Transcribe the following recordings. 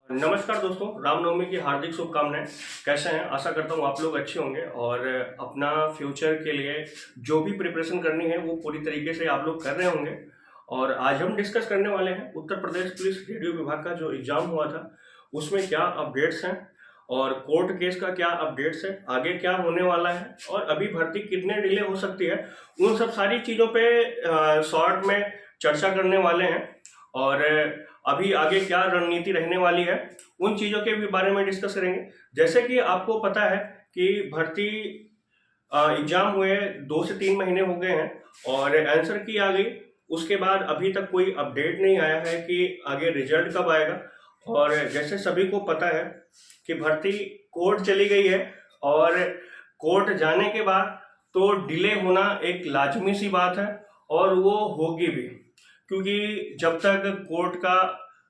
नमस्कार दोस्तों, रामनवमी की हार्दिक शुभकामनाएं। कैसे हैं? आशा करता हूँ आप लोग अच्छे होंगे और अपना फ्यूचर के लिए जो भी प्रिपरेशन करनी है वो पूरी तरीके से आप लोग कर रहे होंगे। और आज हम डिस्कस करने वाले हैं उत्तर प्रदेश पुलिस रेडियो विभाग का जो एग्जाम हुआ था उसमें क्या अपडेट्स हैं और कोर्ट केस का क्या अपडेट्स है, आगे क्या होने वाला है और अभी भर्ती कितने डिले हो सकती है। उन सब सारी चीज़ों पे शॉर्ट में चर्चा करने वाले हैं और अभी आगे क्या रणनीति रहने वाली है उन चीज़ों के भी बारे में डिस्कस करेंगे। जैसे कि आपको पता है कि भर्ती एग्जाम हुए 2 से 3 महीने हो गए हैं और आंसर की आ गई। उसके बाद अभी तक कोई अपडेट नहीं आया है कि आगे रिजल्ट कब आएगा। और जैसे सभी को पता है कि भर्ती कोर्ट चली गई है और कोर्ट जाने के बाद तो डिले होना एक लाजमी सी बात है और वो होगी भी, क्योंकि जब तक कोर्ट का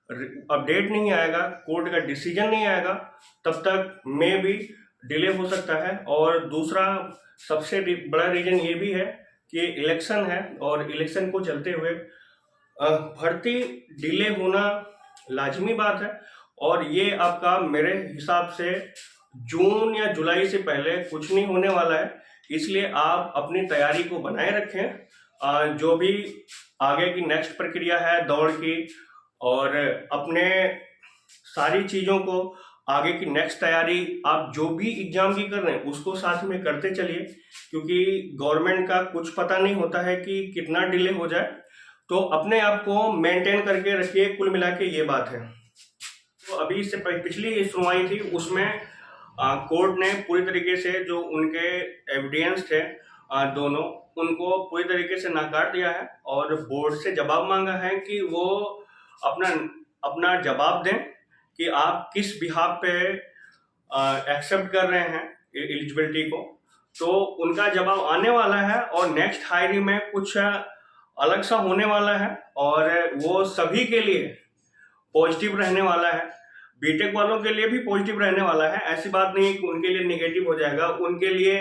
अपडेट नहीं आएगा, कोर्ट का डिसीजन नहीं आएगा, तब तक में भी डिले हो सकता है। और दूसरा सबसे बड़ा रीजन ये भी है कि इलेक्शन है और इलेक्शन को चलते हुए भर्ती डिले होना लाजमी बात है। और ये आपका मेरे हिसाब से जून या जुलाई से पहले कुछ नहीं होने वाला है, इसलिए आप अपनी तैयारी को बनाए रखें। जो भी आगे की नेक्स्ट प्रक्रिया है दौड़ की और अपने सारी चीज़ों को आगे की नेक्स्ट तैयारी आप जो भी एग्जाम की कर रहे हैं उसको साथ में करते चलिए, क्योंकि गवर्नमेंट का कुछ पता नहीं होता है कि कितना डिले हो जाए। तो अपने आप को मेंटेन करके रखिए, कुल मिला के ये बात है। तो अभी इससे पिछली सुनवाई थी उसमें कोर्ट ने पूरी तरीके से जो उनके एविडेंस थे दोनों, उनको पूरी तरीके से नकार दिया है और बोर्ड से जवाब मांगा है कि वो अपना अपना जवाब दें कि आप किस बिहाफ पे एक्सेप्ट कर रहे हैं एलिजिबिलिटी को। तो उनका जवाब आने वाला है और नेक्स्ट हायरी में कुछ अलग सा होने वाला है और वो सभी के लिए पॉजिटिव रहने वाला है। बीटेक वालों के लिए भी पॉजिटिव रहने वाला है, ऐसी बात नहीं कि उनके लिए नेगेटिव हो जाएगा। उनके लिए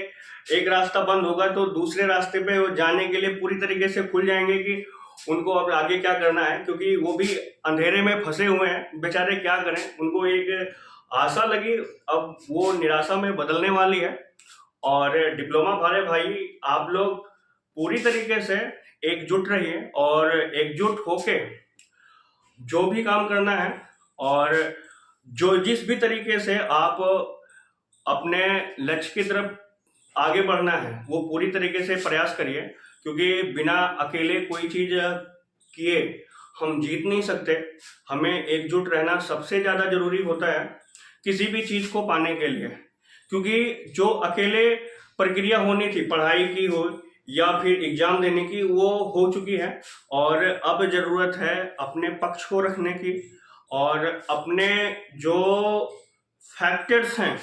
एक रास्ता बंद होगा तो दूसरे रास्ते पे वो जाने के लिए पूरी तरीके से खुल जाएंगे कि उनको अब आगे क्या करना है, क्योंकि वो भी अंधेरे में फंसे हुए हैं बेचारे, क्या करें। उनको एक आशा लगी, अब वो निराशा में बदलने वाली है। और डिप्लोमा वाले भाई आप लोग पूरी तरीके से एकजुट रहिए और एकजुट होके जो भी काम करना है और जो जिस भी तरीके से आप अपने लक्ष्य की तरफ आगे बढ़ना है वो पूरी तरीके से प्रयास करिए, क्योंकि बिना अकेले कोई चीज़ किए हम जीत नहीं सकते। हमें एकजुट रहना सबसे ज़्यादा जरूरी होता है किसी भी चीज़ को पाने के लिए, क्योंकि जो अकेले प्रक्रिया होनी थी पढ़ाई की हो या फिर एग्जाम देने की वो हो चुकी है और अब ज़रूरत है अपने पक्ष को रखने की और अपने जो फैक्टर्स हैं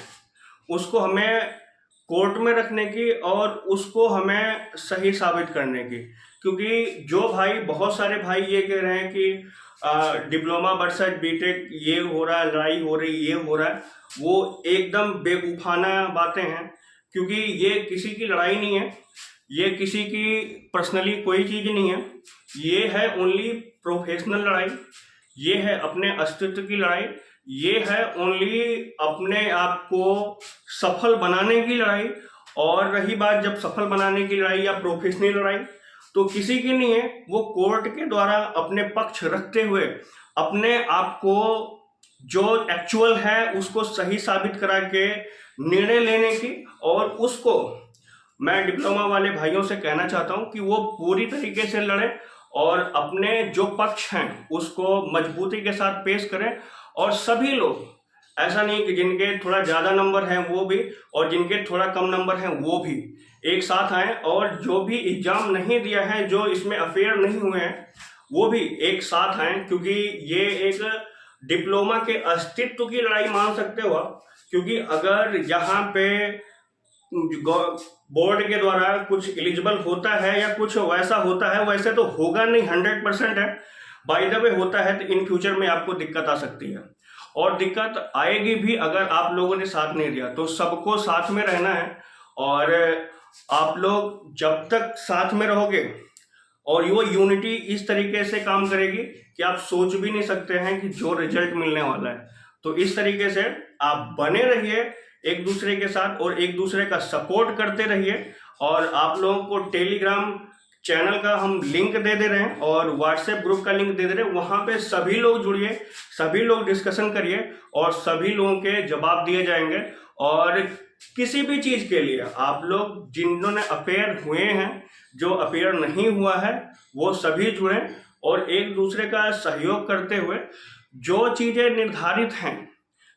उसको हमें कोर्ट में रखने की और उसको हमें सही साबित करने की। क्योंकि जो भाई, बहुत सारे भाई ये कह रहे हैं कि डिप्लोमा वर्सेस बीटेक ये हो रहा है, लड़ाई हो रही, ये हो रहा है, वो एकदम बेवकूफ़ाना बातें हैं। क्योंकि ये किसी की लड़ाई नहीं है, ये किसी की पर्सनली कोई चीज़ नहीं है, ये है ओनली प्रोफेशनल लड़ाई, ये है अपने अस्तित्व की लड़ाई, ये है ओनली अपने आप को सफल बनाने की लड़ाई। और रही बात जब सफल बनाने की लड़ाई या प्रोफेशनल लड़ाई, तो किसी की नहीं है, वो कोर्ट के द्वारा अपने पक्ष रखते हुए अपने आप को जो एक्चुअल है उसको सही साबित करा के निर्णय लेने की। और उसको मैं डिप्लोमा वाले भाइयों से कहना चाहता हूं कि वो पूरी तरीके से लड़ें और अपने जो पक्ष हैं उसको मजबूती के साथ पेश करें। और सभी लोग, ऐसा नहीं कि जिनके थोड़ा ज़्यादा नंबर हैं वो भी और जिनके थोड़ा कम नंबर हैं वो भी एक साथ आएँ, और जो भी एग्जाम नहीं दिया है, जो इसमें अफेयर नहीं हुए हैं, वो भी एक साथ आएँ। क्योंकि ये एक डिप्लोमा के अस्तित्व की लड़ाई मान सकते हो आप, क्योंकि अगर यहाँ पे बोर्ड के द्वारा कुछ एलिजिबल होता है या कुछ वैसा होता है, वैसे तो होगा नहीं, 100% है, बाय द वे होता है, तो इन फ्यूचर में आपको दिक्कत आ सकती है। और दिक्कत आएगी भी अगर आप लोगों ने साथ नहीं दिया। तो सबको साथ में रहना है और आप लोग जब तक साथ में रहोगे और वो यूनिटी इस तरीके से काम करेगी कि आप सोच भी नहीं सकते हैं कि जो रिजल्ट मिलने वाला है। तो इस तरीके से आप बने रहिए एक दूसरे के साथ और एक दूसरे का सपोर्ट करते रहिए। और आप लोगों को टेलीग्राम चैनल का हम लिंक दे दे रहे हैं और व्हाट्सएप ग्रुप का लिंक दे दे रहे हैं, वहां पे सभी लोग जुड़िए, सभी लोग डिस्कशन करिए और सभी लोगों के जवाब दिए जाएंगे। और किसी भी चीज के लिए आप लोग जिन्होंने अपेयर हुए हैं, जो अपेयर नहीं हुआ है, वो सभी जुड़े और एक दूसरे का सहयोग करते हुए जो चीजें निर्धारित हैं,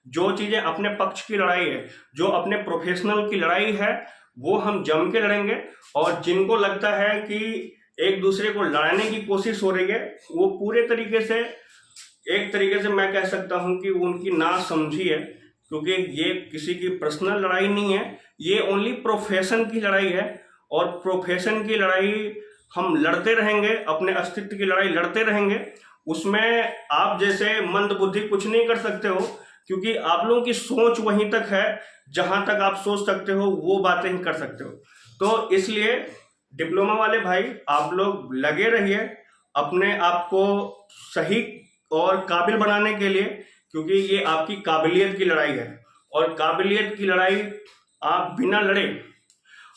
जो चीजें अपने पक्ष की लड़ाई है, जो अपने प्रोफेशनल की लड़ाई है, वो हम जम के लड़ेंगे। और जिनको लगता है कि एक दूसरे को लड़ाने की कोशिश हो रही है, वो पूरे तरीके से, एक तरीके से मैं कह सकता हूं कि उनकी ना समझी है, क्योंकि ये किसी की पर्सनल लड़ाई नहीं है, ये ओनली प्रोफेशन की लड़ाई है। और प्रोफेशन की लड़ाई हम लड़ते रहेंगे, अपने अस्तित्व की लड़ाई लड़ते रहेंगे। उसमें आप जैसे मंद बुद्धि कुछ नहीं कर सकते हो, क्योंकि आप लोगों की सोच वहीं तक है जहां तक आप सोच सकते हो, वो बातें ही कर सकते हो। तो इसलिए डिप्लोमा वाले भाई, आप लोग लगे रहिए अपने आप को सही और काबिल बनाने के लिए, क्योंकि ये आपकी काबिलियत की लड़ाई है। और काबिलियत की लड़ाई आप बिना लड़े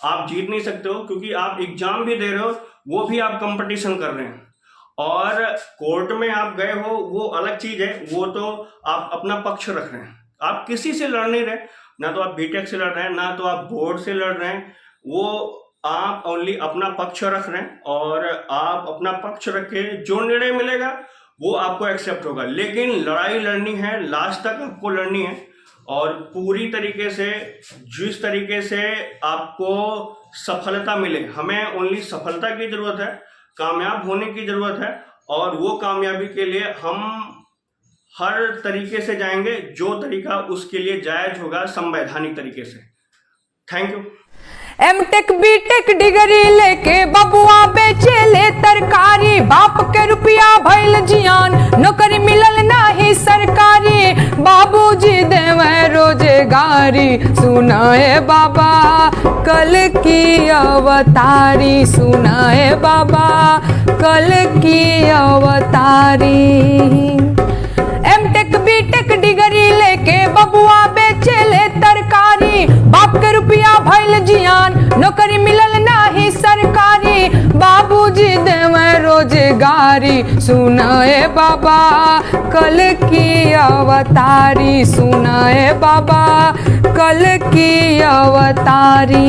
आप जीत नहीं सकते हो, क्योंकि आप एग्जाम भी दे रहे हो, वो भी आप कंपटीशन कर रहे हैं। और कोर्ट में आप गए हो, वो अलग चीज है, वो तो आप अपना पक्ष रख रहे हैं, आप किसी से लड़ नहीं रहे, ना तो आप बीटेक से लड़ रहे हैं, ना तो आप बोर्ड से लड़ रहे हैं, वो आप ओनली अपना पक्ष रख रहे हैं। और आप अपना पक्ष रख के जो निर्णय मिलेगा वो आपको एक्सेप्ट होगा, लेकिन लड़ाई लड़नी है, लास्ट तक आपको लड़नी है। और पूरी तरीके से, जिस तरीके से आपको सफलता मिले, हमें ओनली सफलता की जरूरत है, कामयाब होने की जरूरत है। और वो कामयाबी के लिए हम हर तरीके से जाएंगे, जो तरीका उसके लिए जायज होगा संवैधानिक तरीके से। Thank you. MTech BTech degree लेके बबुआ बेचे ले तरकारी, बाप के रुपया भइल जियान, नौकरी मिलल नाही सरकारी, बाबूजी देवे रोजगारी, सुनाए बाबा कल की अवतारी, सुनाए बाबा कल की अवतारी। एमटेक बीटेक डिग्री लेके बबुआ बेचे ले तरकारी, बाप के रुपया भइल जियान, नौकरी मिलल नाही सरकारी, बाबूजी देवे रोजगारी, सुनाए बाबा कल की अवतारी, सुनाए बाबा कल की अवतारी।